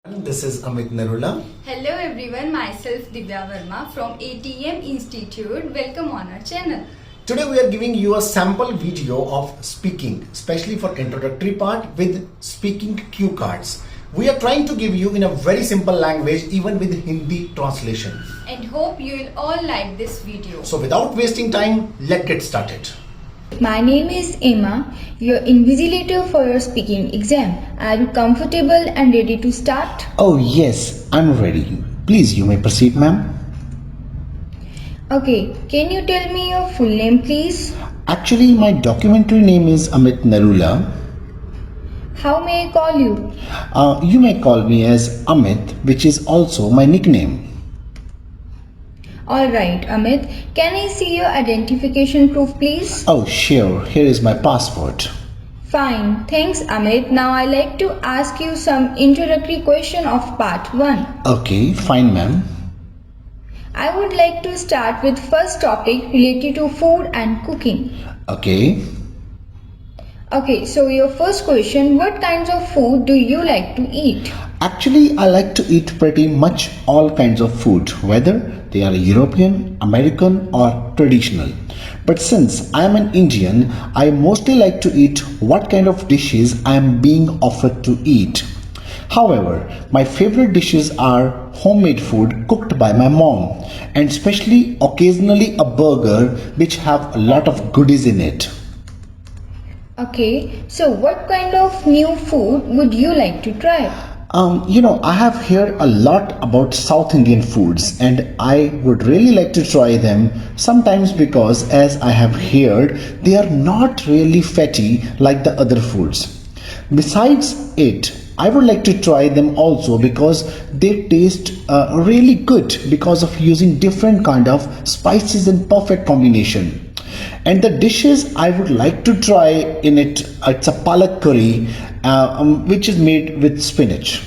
This is Amit Narula. Hello everyone, myself Divya Verma from ATM Institute. Welcome on our channel. Today we are giving you a sample video of speaking, especially for introductory part with speaking cue cards. We are trying to give you in a very simple language, even with Hindi translation. And hope you will all like this video. So without wasting time, let's get started. My name is Emma, your invigilator for your speaking exam. Are you comfortable and ready to start? Oh yes, I'm ready. Please, you may proceed, ma'am. Okay, can you tell me your full name please? Actually, my documentary name is Amit Narula. How may I call you? You may call me as Amit, which is also my nickname. Alright, Amit, can I see your identification proof please? Oh sure, here is my passport. Fine, thanks Amit. Now I like to ask you some introductory question of part 1. Okay, fine ma'am. I would like to start with first topic related to food and cooking. Okay. Okay, so your first question, what kinds of food do you like to eat? Actually, I like to eat pretty much all kinds of food, whether they are European, American or traditional. But since I am an Indian, I mostly like to eat what kind of dishes I am being offered to eat. However, my favorite dishes are homemade food cooked by my mom, and especially occasionally a burger which have a lot of goodies in it. Okay, so what kind of new food would you like to try? I have heard a lot about South Indian foods and I would really like to try them sometimes because as I have heard, they are not really fatty like the other foods. Besides it, I would like to try them also because they taste really good because of using different kind of spices in perfect combination. And the dishes I would like to try in it's a palak curry which is made with spinach.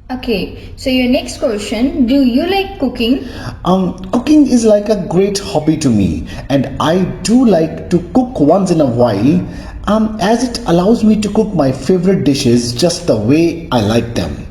Okay, so your next question, do you like cooking? Cooking is like a great hobby to me and I do like to cook once in a while as it allows me to cook my favorite dishes just the way I like them.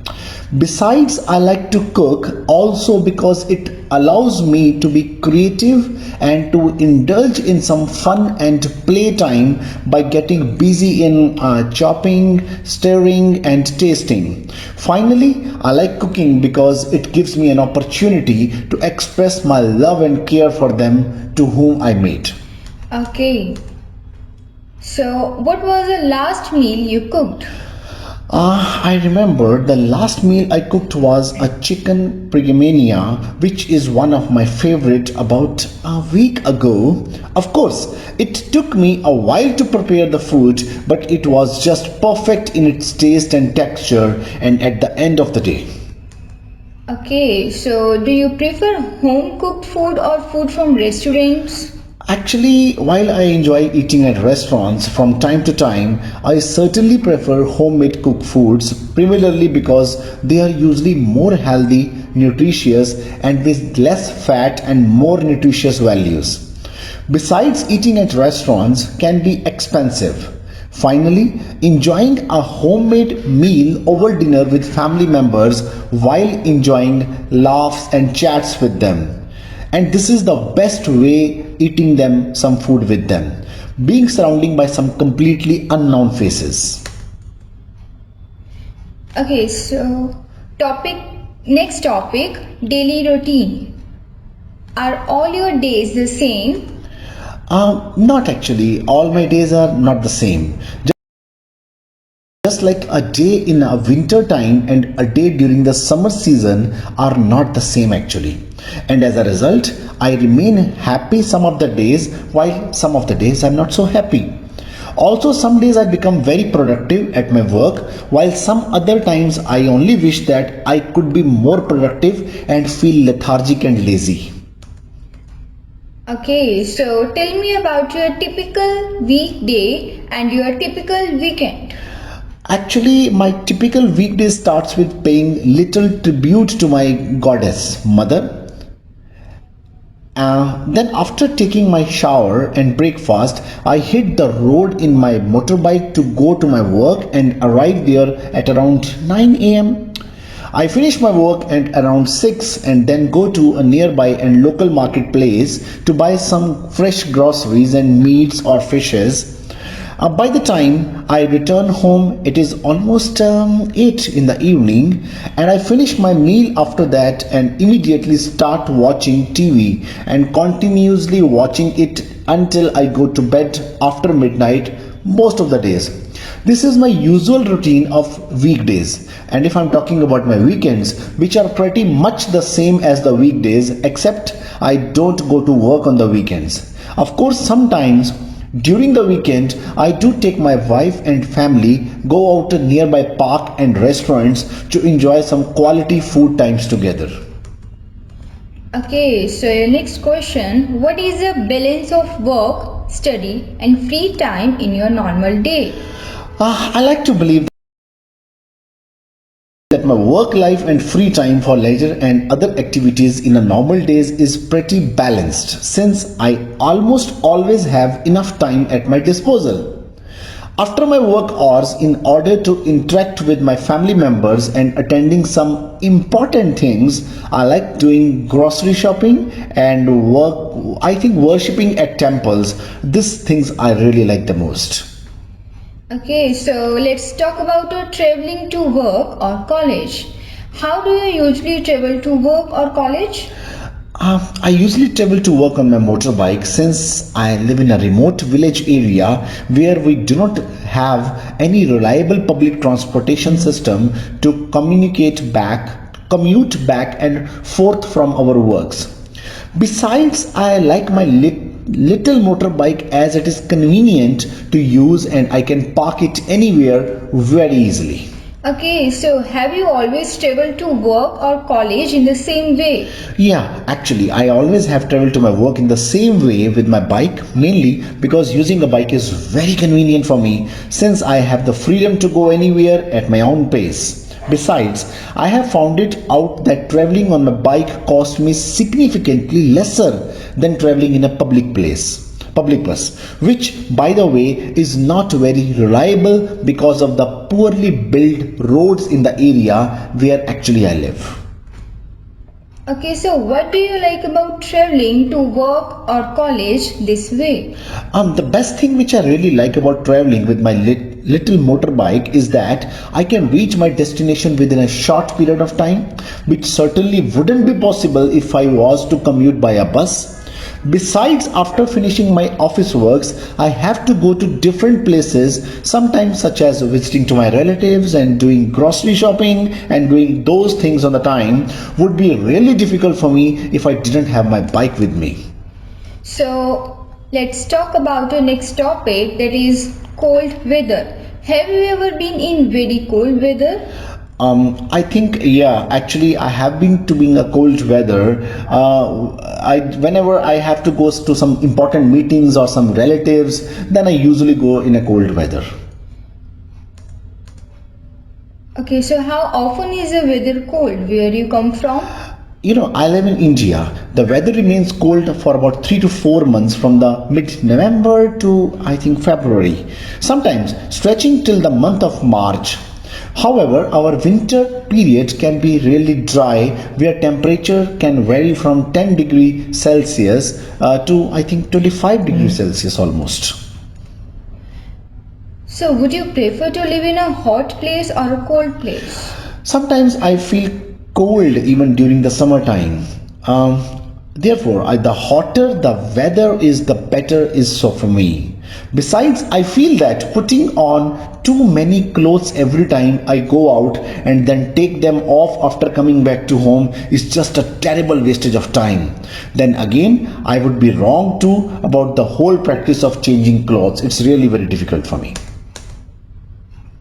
Besides, I like to cook also because it allows me to be creative and to indulge in some fun and playtime by getting busy in chopping, stirring and tasting. Finally, I like cooking because it gives me an opportunity to express my love and care for them to whom I made. Okay, so what was the last meal you cooked? I remember the last meal I cooked was a chicken prigamania, which is one of my favorite about a week ago. Of course, it took me a while to prepare the food, but it was just perfect in its taste and texture and at the end of the day. Okay, so do you prefer home cooked food or food from restaurants? Actually, while I enjoy eating at restaurants from time to time, I certainly prefer homemade cooked foods, primarily because they are usually more healthy, nutritious, and with less fat and more nutritious values. Besides, eating at restaurants can be expensive. Finally, enjoying a homemade meal over dinner with family members while enjoying laughs and chats with them. And this is the best way eating them some food with them, being surrounded by some completely unknown faces. Okay, so next topic, daily routine. Are all your days the same? Not actually, all my days are not the same. Just like a day in a winter time and a day during the summer season are not the same actually. And as a result, I remain happy some of the days while some of the days I'm not so happy. Also, some days I become very productive at my work while some other times I only wish that I could be more productive and feel lethargic and lazy. Okay, so tell me about your typical weekday and your typical weekend. Actually, my typical weekday starts with paying little tribute to my goddess, mother. Then after taking my shower and breakfast, I hit the road in my motorbike to go to my work and arrive there at around 9 a.m. I finish my work at around 6 and then go to a nearby and local marketplace to buy some fresh groceries and meats or fishes. By the time I return home, it is almost 8 in the evening, and I finish my meal after that and immediately start watching TV and continuously watching it until I go to bed after midnight most of the days. This is my usual routine of weekdays, and if I'm talking about my weekends, which are pretty much the same as the weekdays, except I don't go to work on the weekends. Of course, sometimes during the weekend, I do take my wife and family go out to nearby park and restaurants to enjoy some quality food times together. Okay, so your next question, what is the balance of work, study and free time in your normal day? I like to believe that my work life and free time for leisure and other activities in a normal days is pretty balanced, since I almost always have enough time at my disposal. After my work hours, in order to interact with my family members and attending some important things, I like doing grocery shopping and worshipping at temples. These things I really like the most. Okay, so let's talk about traveling to work or college. How do you usually travel to work or college? I usually travel to work on my motorbike, since I live in a remote village area where we do not have any reliable public transportation system to commute back and forth from our works. Besides, I like my little motorbike as it is convenient to use and I can park it anywhere very easily. Okay, so have you always traveled to work or college in the same way? Yeah, actually, I always have traveled to my work in the same way with my bike, mainly because using a bike is very convenient for me, since I have the freedom to go anywhere at my own pace. Besides, I have found it out that traveling on my bike cost me significantly lesser than traveling in a public bus, which by the way is not very reliable because of the poorly built roads in the area where actually I live. Okay, so what do you like about traveling to work or college this way? The best thing which I really like about traveling with my little motorbike is that I can reach my destination within a short period of time, which certainly wouldn't be possible if I was to commute by a bus. Besides, after finishing my office works, I have to go to different places, sometimes such as visiting to my relatives and doing grocery shopping, and doing those things on the time would be really difficult for me if I didn't have my bike with me. So let's talk about the next topic, that is cold weather. Have you ever been in very cold weather? I think, yeah, actually I have been to being a cold weather. Whenever I have to go to some important meetings or some relatives, then I usually go in a cold weather. Okay, so how often is the weather cold where you come from? I live in India. The weather remains cold for about 3 to 4 months, from the mid-November to I think February, sometimes stretching till the month of March. However, our winter period can be really dry, where temperature can vary from 10 degrees Celsius to I think 25 degrees Celsius almost. So would you prefer to live in a hot place or a cold place? Sometimes I feel cold even during the summertime. Therefore, the hotter the weather is, the better is so for me. Besides, I feel that putting on too many clothes every time I go out and then take them off after coming back to home is just a terrible wastage of time. Then again, I would be wrong too about the whole practice of changing clothes. It's really very difficult for me.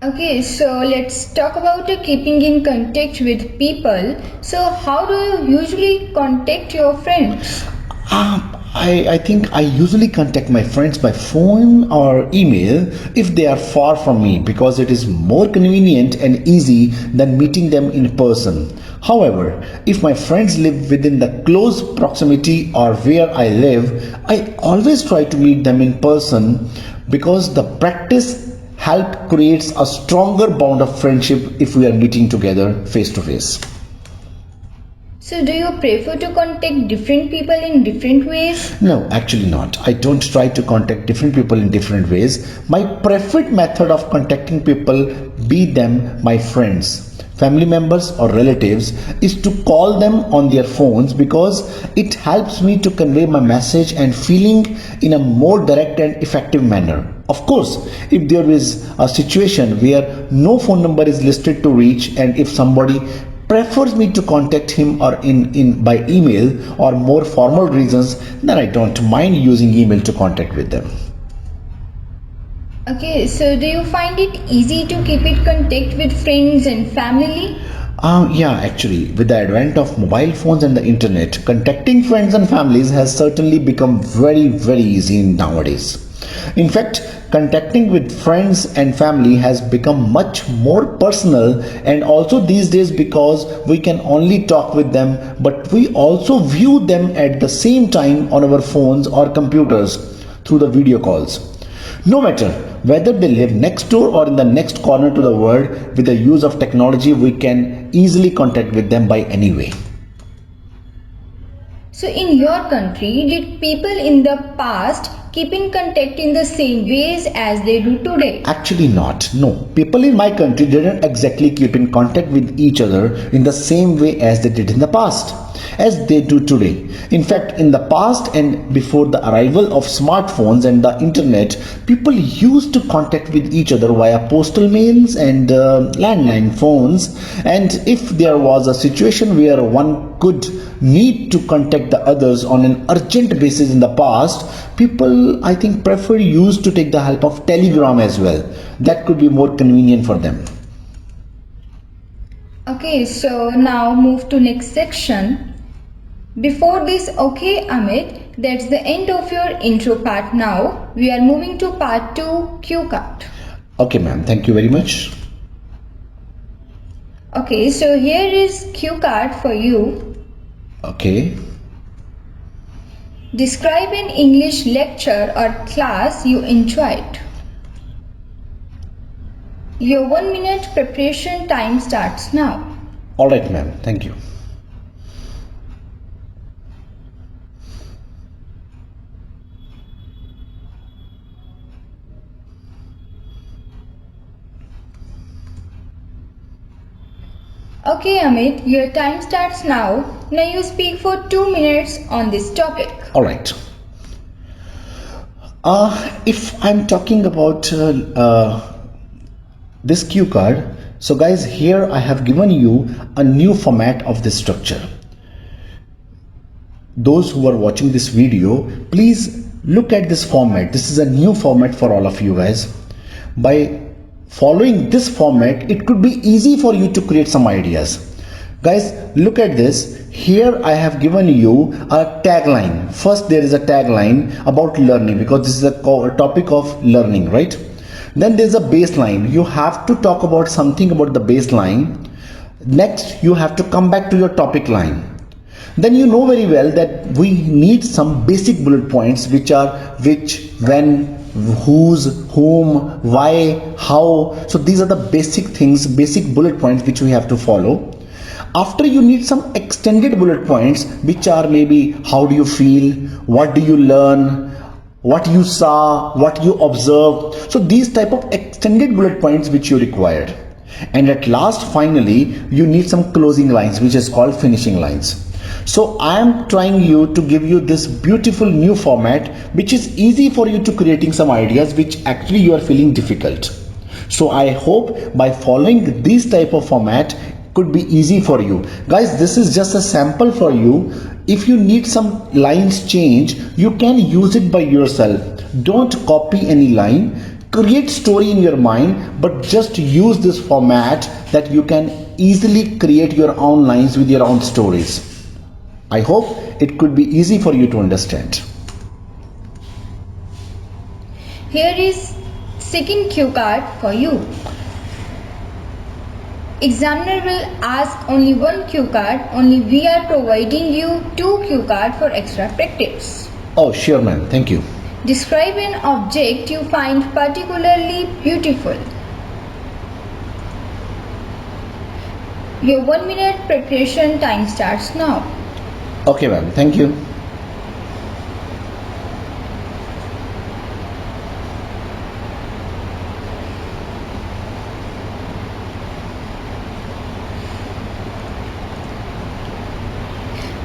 Okay, so let's talk about keeping in contact with people. So how do you usually contact your friends? I think I usually contact my friends by phone or email if they are far from me, because it is more convenient and easy than meeting them in person. However, if my friends live within the close proximity or where I live, I always try to meet them in person, because the practice help creates a stronger bond of friendship if we are meeting together face to face. So do you prefer to contact different people in different ways? No, actually not. I don't try to contact different people in different ways. My preferred method of contacting people, be them my friends, family members or relatives, is to call them on their phones because it helps me to convey my message and feeling in a more direct and effective manner. Of course, if there is a situation where no phone number is listed to reach, and if somebody prefers me to contact him or in by email or more formal reasons, then I don't mind using email to contact with them. Okay, so do you find it easy to keep in contact with friends and family? Yeah, actually, with the advent of mobile phones and the internet, contacting friends and families has certainly become very easy nowadays. In fact, contacting with friends and family has become much more personal, and also these days because we can only talk with them, but we also view them at the same time on our phones or computers through the video calls. No matter whether they live next door or in the next corner to the world, with the use of technology, we can easily contact with them by any way. So in your country, did people in the past keep in contact in the same ways as they do today? Actually not. No. People in my country didn't exactly keep in contact with each other in the same way as they did in the past, as they do today. In fact, in the past and before the arrival of smartphones and the internet, people used to contact with each other via postal mails and landline phones. And if there was a situation where one could need to contact the others on an urgent basis in the past, people I think used to take the help of telegram as well. That could be more convenient for them. Okay, so now move to next section. Before this, okay Amit, that's the end of your intro part. Now we are moving to part 2, cue card. Okay ma'am, thank you very much. Okay, so here is cue card for you. Okay. Describe an English lecture or class you enjoyed. Your 1 minute preparation time starts now. Alright ma'am, thank you. Okay Amit, your time starts now. Now you speak for 2 minutes on this topic. Alright. If I'm talking about this cue card, so guys, here I have given you a new format of this structure. Those who are watching this video, please look at this format. This is a new format for all of you guys. By following this format, it could be easy for you to create some ideas. Guys, look at this. Here I have given you a tagline. First, there is a tagline about learning, because this is a topic of learning, right? Then there's a baseline. You have to talk about something about the baseline. Next, you have to come back to your topic line. Then you know very well that we need some basic bullet points, which are which, when, whose, whom, why, how. So these are the basic things, basic bullet points which we have to follow. After, you need some extended bullet points, which are maybe how do you feel, what do you learn, what you saw, what you observed. So these type of extended bullet points which you required. And at last, finally, you need some closing lines, which is called finishing lines. So I am trying to give you this beautiful new format, which is easy for you to creating some ideas which actually you are feeling difficult. So I hope by following this type of format could be easy for you. Guys, this is just a sample for you. If you need some lines change, you can use it by yourself. Don't copy any line. Create story in your mind, but just use this format that you can easily create your own lines with your own stories. I hope it could be easy for you to understand. Here is second cue card for you. Examiner will ask only one cue card. Only we are providing you 2 cue cards for extra practice. Oh, sure ma'am. Thank you. Describe an object you find particularly beautiful. Your 1 minute preparation time starts now. Okay, ma'am. Thank you.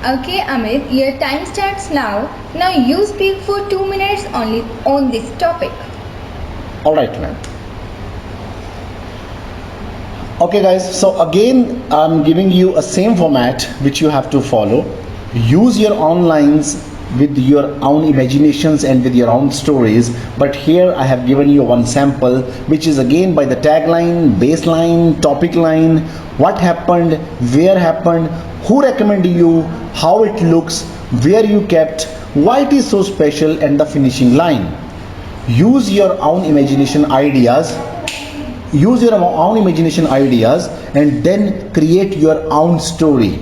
Okay, Amit, your time starts now. Now you speak for 2 minutes only on this topic. All right, ma'am. Okay, guys. So again, I'm giving you a same format which you have to follow. Use your own lines with your own imaginations and with your own stories. But here I have given you one sample, which is again by the tagline, baseline, topic line, what happened, where happened, who recommended you, how it looks, where you kept, why it is so special, and the finishing line. Use your own imagination ideas. Use your own imagination ideas and then create your own story.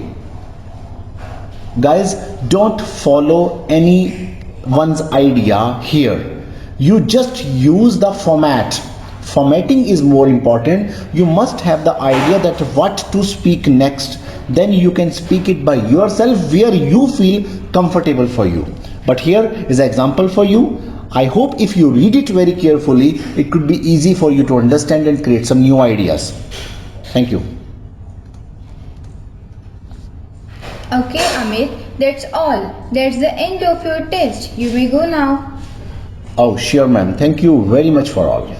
Guys, don't follow anyone's idea here. You just use the format. Formatting is more important. You must have the idea that what to speak next. Then you can speak it by yourself where you feel comfortable for you. But here is an example for you. I hope if you read it very carefully, it could be easy for you to understand and create some new ideas. Thank you. Okay, Amit, that's all. That's the end of your test. You may go now. Oh, sure, ma'am. Thank you very much for all.